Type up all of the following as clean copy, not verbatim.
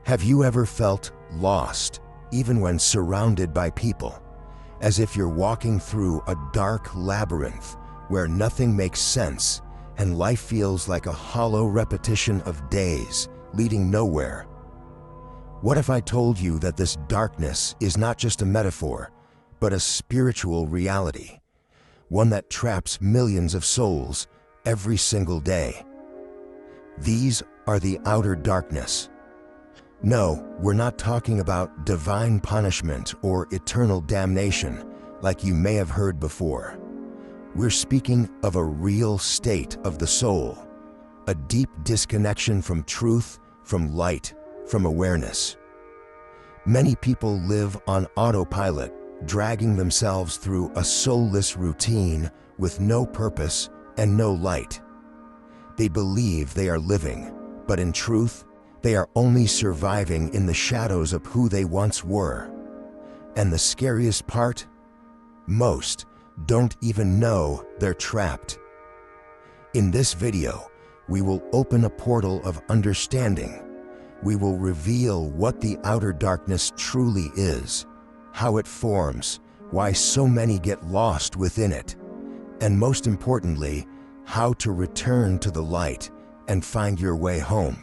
Have you ever felt lost, even when surrounded by people, as if you're walking through a dark labyrinth where nothing makes sense and life feels like a hollow repetition of days leading nowhere? What if I told you that this darkness is not just a metaphor, but a spiritual reality, one that traps millions of souls every single day? These are the outer darkness. No, we're not talking about divine punishment or eternal damnation like you may have heard before. We're speaking of a real state of the soul, a deep disconnection from truth, from light, from awareness. Many people live on autopilot, dragging themselves through a soulless routine with no purpose and no light. They believe they are living, but in truth, they are only surviving in the shadows of who they once were. And the scariest part? Most don't even know they're trapped. In this video, we will open a portal of understanding. We will reveal what the outer darkness truly is, how it forms, why so many get lost within it, and most importantly, how to return to the light and find your way home.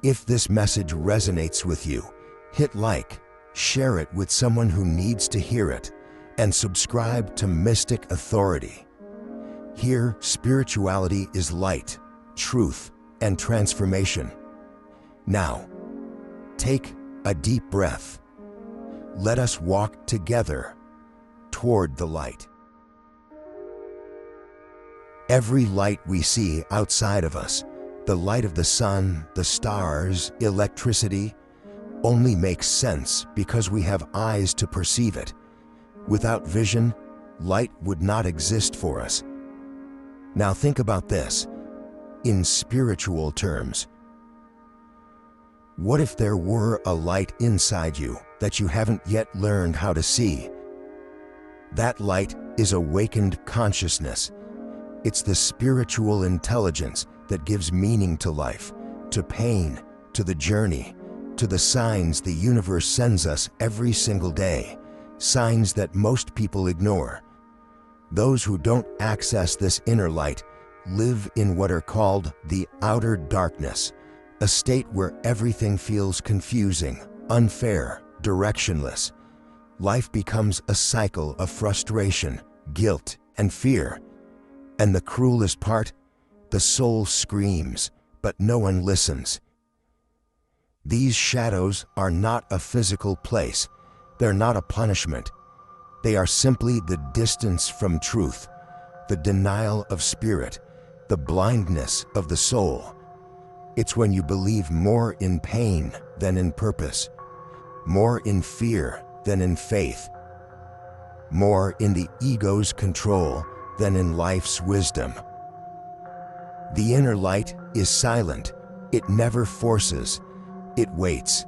If this message resonates with you, hit like, share it with someone who needs to hear it, and subscribe to Mystic Authority. Here, spirituality is light, truth, and transformation. Now, take a deep breath. Let us walk together toward the light. Every light we see outside of us, the light of the sun, the stars, electricity, only makes sense because we have eyes to perceive it. Without vision, light would not exist for us. Now think about this, in spiritual terms. What if there were a light inside you that you haven't yet learned how to see? That light is awakened consciousness. It's the spiritual intelligence that gives meaning to life, to pain, to the journey, to the signs the universe sends us every single day, signs that most people ignore. Those who don't access this inner light live in what are called the outer darkness, a state where everything feels confusing, unfair, directionless. Life becomes a cycle of frustration, guilt, and fear. And the cruelest part, the soul screams, but no one listens. These shadows are not a physical place. They're not a punishment. They are simply the distance from truth, the denial of spirit, the blindness of the soul. It's when you believe more in pain than in purpose, more in fear than in faith, more in the ego's control than in life's wisdom. The inner light is silent. It never forces. It waits.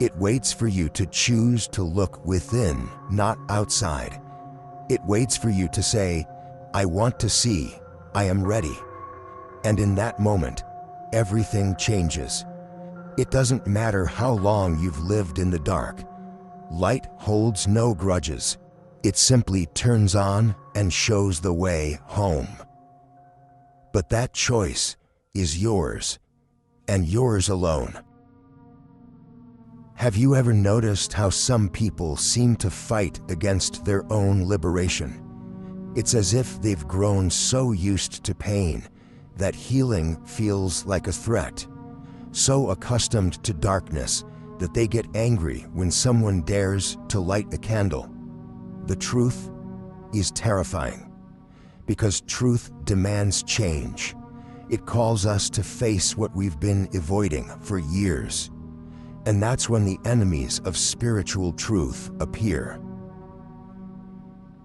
It waits for you to choose to look within, not outside. It waits for you to say, I want to see, I am ready. And in that moment, everything changes. It doesn't matter how long you've lived in the dark. Light holds no grudges. It simply turns on and shows the way home. But that choice is yours, and yours alone. Have you ever noticed how some people seem to fight against their own liberation? It's as if they've grown so used to pain that healing feels like a threat, so accustomed to darkness that they get angry when someone dares to light a candle. The truth is terrifying, because truth demands change. It calls us to face what we've been avoiding for years. And that's when the enemies of spiritual truth appear.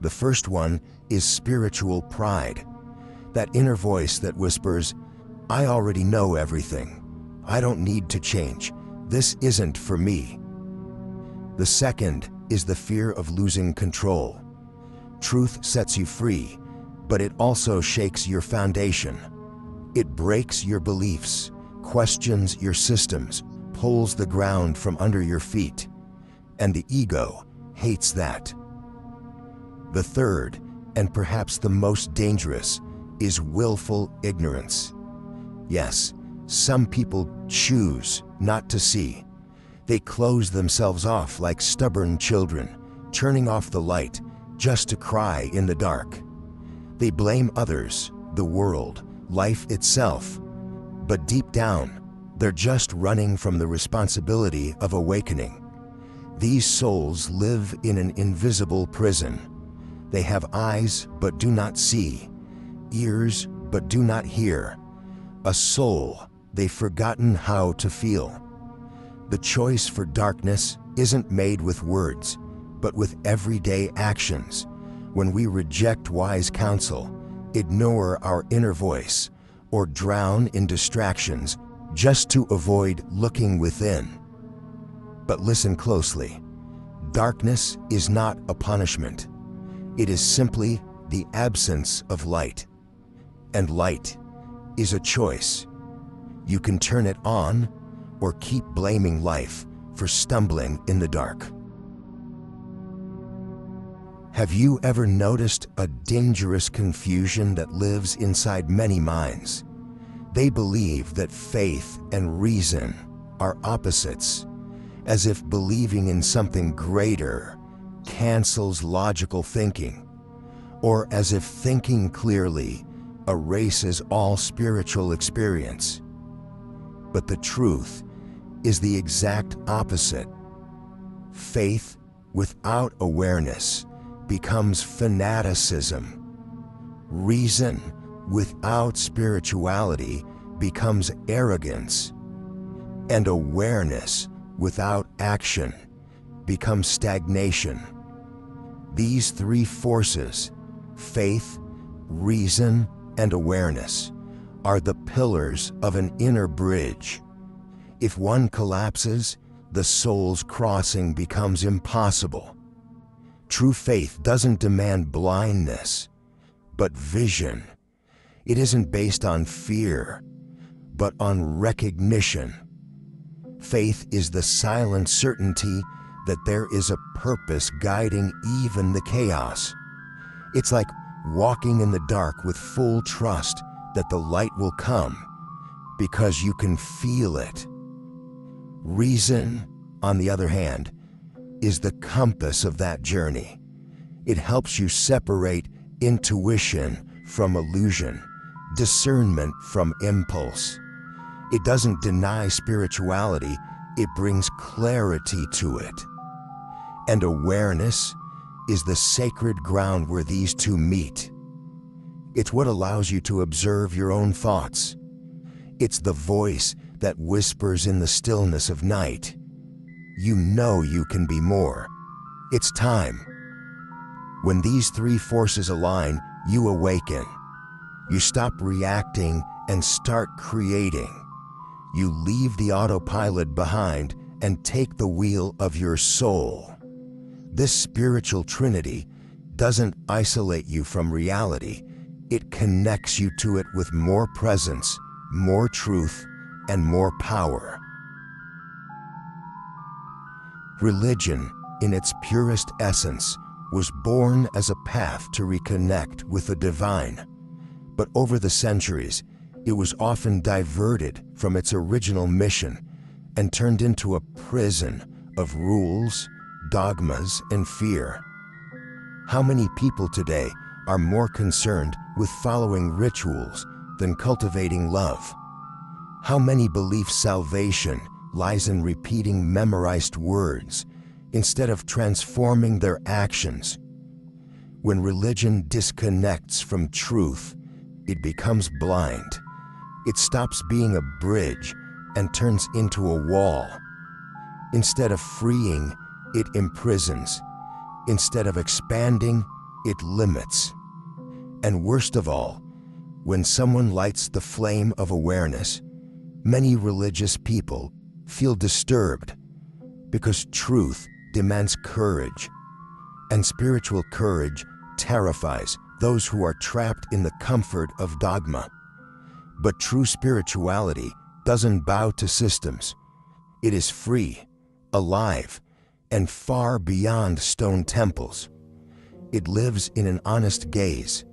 The first one is spiritual pride, that inner voice that whispers, I already know everything. I don't need to change. This isn't for me. The second is the fear of losing control. Truth sets you free, but it also shakes your foundation. It breaks your beliefs, questions your systems, pulls the ground from under your feet, and the ego hates that. The third, and perhaps the most dangerous, is willful ignorance. Yes, some people choose not to see. They close themselves off like stubborn children, turning off the light just to cry in the dark. They blame others, the world, life itself, but deep down, they're just running from the responsibility of awakening. These souls live in an invisible prison. They have eyes but do not see, ears but do not hear, a soul they've forgotten how to feel. The choice for darkness isn't made with words, but with everyday actions. When we reject wise counsel, ignore our inner voice, or drown in distractions just to avoid looking within. But listen closely. Darkness is not a punishment. It is simply the absence of light. And light is a choice. You can turn it on or keep blaming life for stumbling in the dark. Have you ever noticed a dangerous confusion that lives inside many minds? They believe that faith and reason are opposites, as if believing in something greater cancels logical thinking, or as if thinking clearly erases all spiritual experience. But the truth is the exact opposite. Faith without awareness becomes fanaticism. Reason without spirituality becomes arrogance. And awareness without action becomes stagnation. These three forces, faith, reason, and awareness, are the pillars of an inner bridge. If one collapses, the soul's crossing becomes impossible. True faith doesn't demand blindness, but vision. It isn't based on fear, but on recognition. Faith is the silent certainty that there is a purpose guiding even the chaos. It's like walking in the dark with full trust that the light will come, because you can feel it. Reason, on the other hand, is the compass of that journey. It helps you separate intuition from illusion, discernment from impulse. It doesn't deny spirituality, it brings clarity to it. And awareness is the sacred ground where these two meet. It's what allows you to observe your own thoughts. It's the voice that whispers in the stillness of night. You know you can be more. It's time. When these three forces align, you awaken. You stop reacting and start creating. You leave the autopilot behind and take the wheel of your soul. This spiritual trinity doesn't isolate you from reality. It connects you to it with more presence, more truth, and more power. Religion, in its purest essence, was born as a path to reconnect with the divine. But over the centuries, it was often diverted from its original mission and turned into a prison of rules, dogmas, and fear. How many people today are more concerned with following rituals than cultivating love? How many believe salvation lies in repeating memorized words instead of transforming their actions? When religion disconnects from truth, it becomes blind. It stops being a bridge and turns into a wall. Instead of freeing, it imprisons. Instead of expanding, it limits. And worst of all, when someone lights the flame of awareness, many religious people feel disturbed because truth demands courage, and spiritual courage terrifies those who are trapped in the comfort of dogma. But true spirituality doesn't bow to systems. It is free, alive, and far beyond stone temples. It lives in an honest gaze,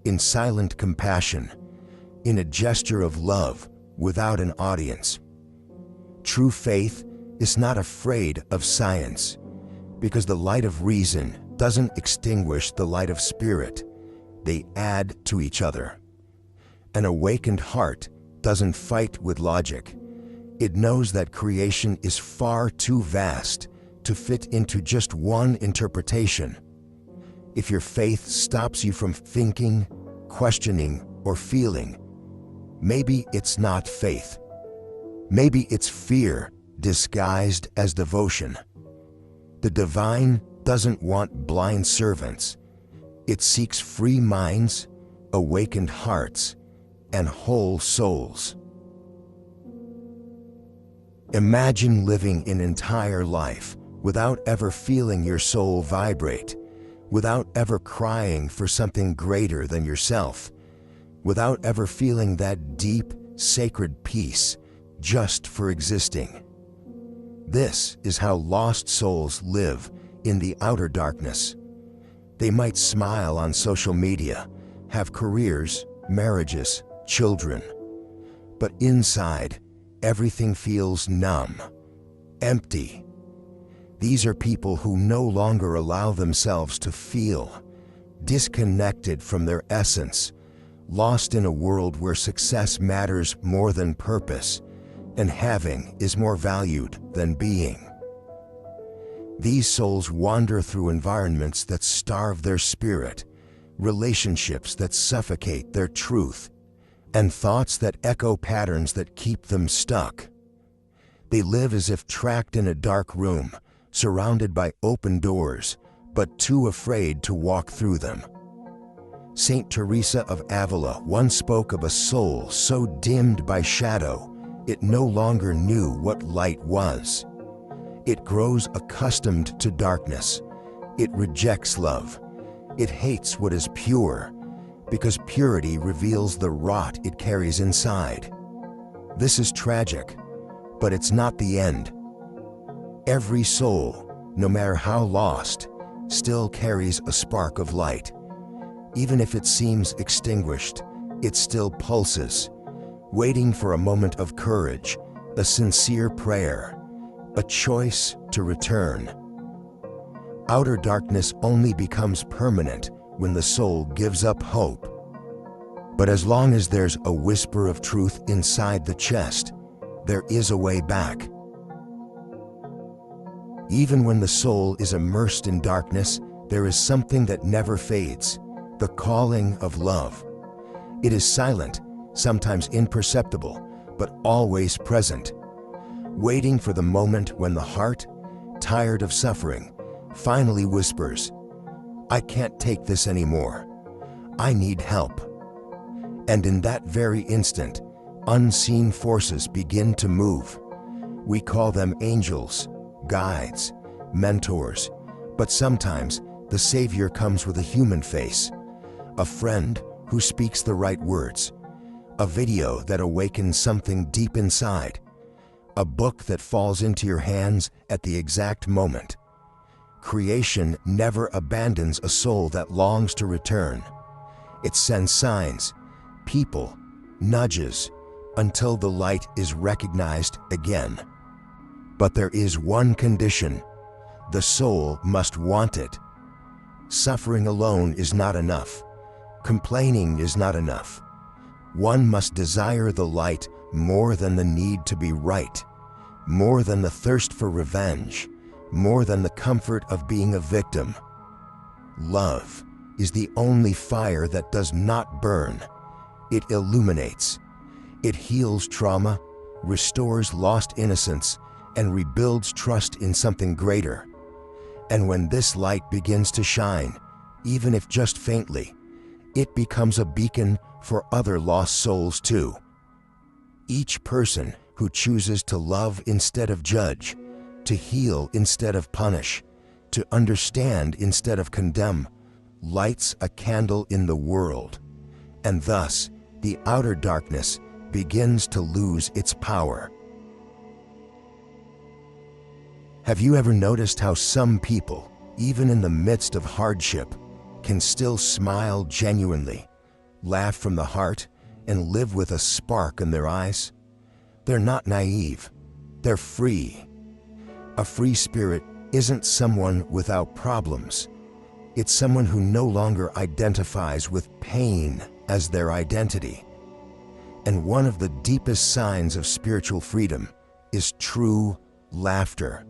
in silent compassion, in a gesture of love without an audience. True faith is not afraid of science, because the light of reason doesn't extinguish the light of spirit. They add to each other. An awakened heart doesn't fight with logic. It knows that creation is far too vast to fit into just one interpretation. If your faith stops you from thinking, questioning, or feeling, maybe it's not faith. Maybe it's fear disguised as devotion. The divine doesn't want blind servants. It seeks free minds, awakened hearts, and whole souls. Imagine living an entire life without ever feeling your soul vibrate, without ever crying for something greater than yourself, without ever feeling that deep, sacred peace just for existing. This is how lost souls live in the outer darkness. They might smile on social media, have careers, marriages, children, but inside, everything feels numb, empty. These are people who no longer allow themselves to feel, disconnected from their essence, lost in a world where success matters more than purpose, and having is more valued than being. These souls wander through environments that starve their spirit, relationships that suffocate their truth, and thoughts that echo patterns that keep them stuck. They live as if trapped in a dark room, surrounded by open doors, but too afraid to walk through them. Saint Teresa of Avila once spoke of a soul so dimmed by shadow, it no longer knew what light was. It grows accustomed to darkness. It rejects love. It hates what is pure, because purity reveals the rot it carries inside. This is tragic, but it's not the end. Every soul, no matter how lost, still carries a spark of light. Even if it seems extinguished, it still pulses, waiting for a moment of courage, a sincere prayer, a choice to return. Outer darkness only becomes permanent when the soul gives up hope. But as long as there's a whisper of truth inside the chest, there is a way back. Even when the soul is immersed in darkness, there is something that never fades, the calling of love. It is silent, sometimes imperceptible, but always present, waiting for the moment when the heart, tired of suffering, finally whispers, "I can't take this anymore. I need help." And in that very instant, unseen forces begin to move. We call them angels, guides, mentors, but sometimes the Savior comes with a human face, a friend who speaks the right words, a video that awakens something deep inside, a book that falls into your hands at the exact moment. Creation never abandons a soul that longs to return. It sends signs, people, nudges, until the light is recognized again. But there is one condition: the soul must want it. Suffering alone is not enough. Complaining is not enough. One must desire the light more than the need to be right, more than the thirst for revenge, more than the comfort of being a victim. Love is the only fire that does not burn. It illuminates. It heals trauma, restores lost innocence, and rebuilds trust in something greater. And when this light begins to shine, even if just faintly, it becomes a beacon for other lost souls too. Each person who chooses to love instead of judge, to heal instead of punish, to understand instead of condemn, lights a candle in the world. And thus, the outer darkness begins to lose its power. Have you ever noticed how some people, even in the midst of hardship, can still smile genuinely, laugh from the heart, and live with a spark in their eyes? They're not naive. They're free. A free spirit isn't someone without problems. It's someone who no longer identifies with pain as their identity. And one of the deepest signs of spiritual freedom is true laughter.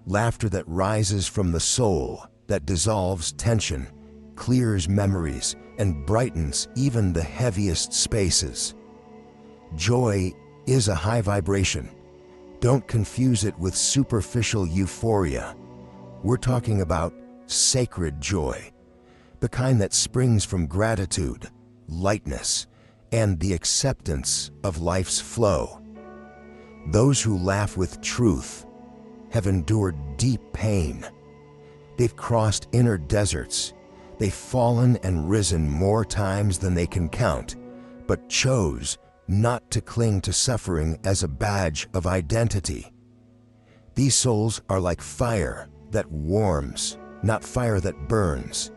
Laughter that rises from the soul, that dissolves tension, clears memories, and brightens even the heaviest spaces. Joy is a high vibration. Don't confuse it with superficial euphoria. We're talking about sacred joy, the kind that springs from gratitude, lightness, and the acceptance of life's flow. Those who laugh with truth have endured deep pain. They've crossed inner deserts. They've fallen and risen more times than they can count, but chose not to cling to suffering as a badge of identity. These souls are like fire that warms, not fire that burns.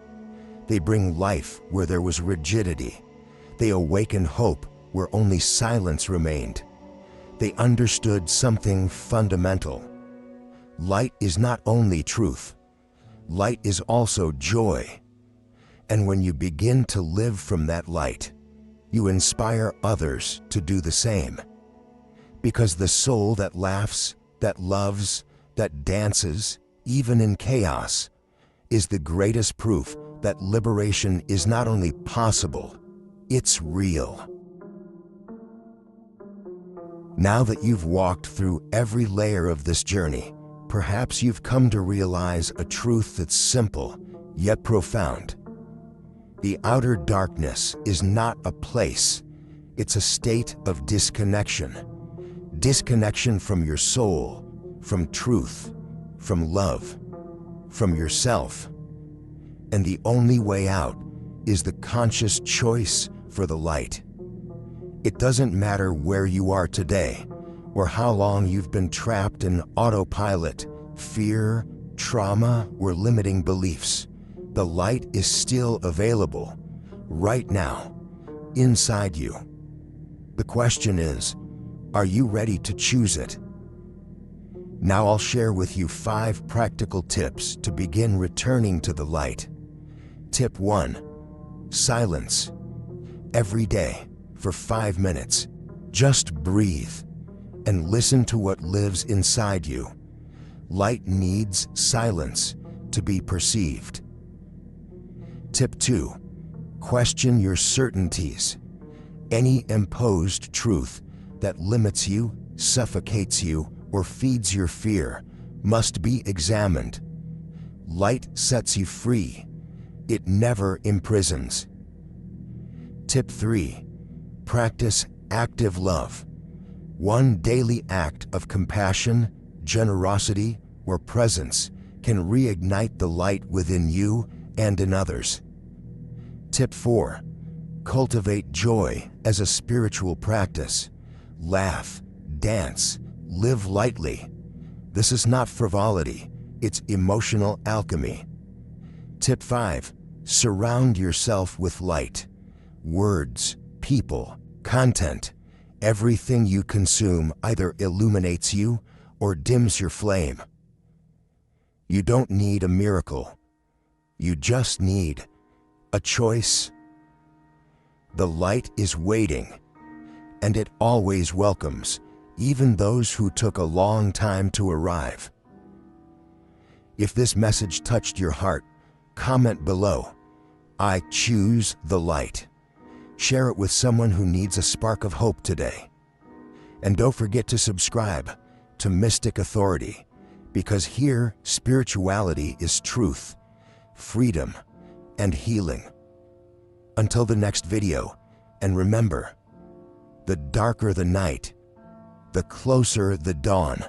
They bring life where there was rigidity. They awaken hope where only silence remained. They understood something fundamental. Light is not only truth. Light is also joy. And when you begin to live from that light, you inspire others to do the same. Because the soul that laughs, that loves, that dances, even in chaos, is the greatest proof that liberation is not only possible, it's real. Now that you've walked through every layer of this journey, perhaps you've come to realize a truth that's simple, yet profound. The outer darkness is not a place, it's a state of disconnection. Disconnection from your soul, from truth, from love, from yourself. And the only way out is the conscious choice for the light. It doesn't matter where you are today, or how long you've been trapped in autopilot, fear, trauma, or limiting beliefs. The light is still available, right now, inside you. The question is, are you ready to choose it? Now I'll share with you 5 practical tips to begin returning to the light. Tip 1. Silence. Every day, for 5 minutes, just breathe and listen to what lives inside you. Light needs silence to be perceived. Tip 2. Question your certainties. Any imposed truth that limits you, suffocates you, or feeds your fear must be examined. Light sets you free. It never imprisons. Tip 3. Practice active love. One daily act of compassion, generosity, or presence can reignite the light within you and in others. Tip 4. Cultivate joy as a spiritual practice. Laugh, dance, live lightly. This is not frivolity, it's emotional alchemy. Tip 5. Surround yourself with light. Words, people, content, everything you consume either illuminates you or dims your flame. You don't need a miracle. You just need a choice. The light is waiting, and it always welcomes even those who took a long time to arrive. If this message touched your heart, comment below, "I choose the light." Share it with someone who needs a spark of hope today. And don't forget to subscribe to Mystic Authority, because here spirituality is truth, freedom, and healing. Until the next video, and remember, the darker the night, the closer the dawn.